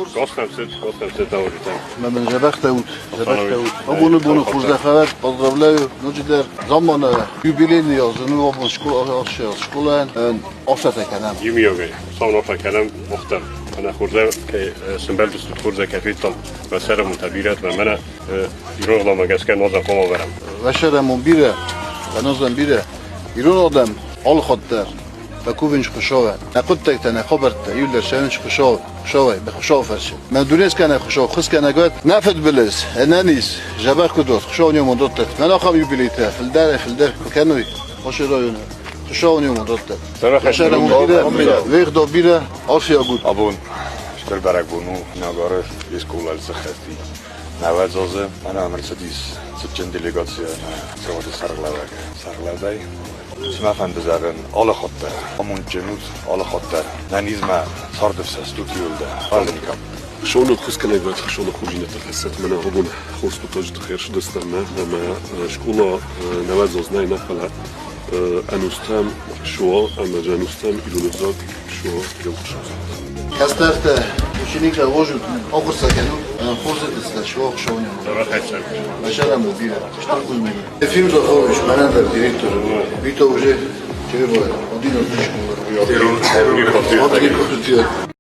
Gosten Taurit. من جبخت أود أبون خورده خبر بازرابلای نجدر زمان یوبیلی یازنی و بون شکلان آفت کنم. Yimiyoga, son ofakalam muhtar. أنا خورده سنبال دست خورده كفيتم وسر متبيرات ومنا يروح لما جالس كان نظام قوم برام. وشر منبیره و نظام بیره ایران آدم آل خاطر و کوینش خوشاوه نقد تک تنه خبرت یولر شانش خوشاوه به خوشاو فرشه من دونست کنه خوشاو خس کنه گات نفت بلز انانیس جبر کدوس خوشاو نیو مدت من آخام یوبیلیته فلدر کنوی خوش رایونه خوشاو نیو مدت وشر منبیره ویخ دو بیره آفیا بود Abon, stel berg bunu, nagare, iskola zachesti. Nawet zozę, ana Mercedes, zitchen delegacja na zowat sargladaj. Smafen bezaren, alle khotter, amon genut, alle khotter. Nanizma sardefsa studiolda, alnikam. شلون تخص كناقات شلون خرجنا تخصت من هبون خص بتوجد خير شو دستنا لما شكولا نوازوز ناي نفلا انوستم شو اما جانوستم إلونزاك شو يوم شو كاسترت وشينيك وجود أقصى سكنو خرجت استشواق شوني وشر منبیره اشتغل مني فيلم زخوش منادر ديريكتور بيتو وجه كيف هو ودينا بيشكو Tiro,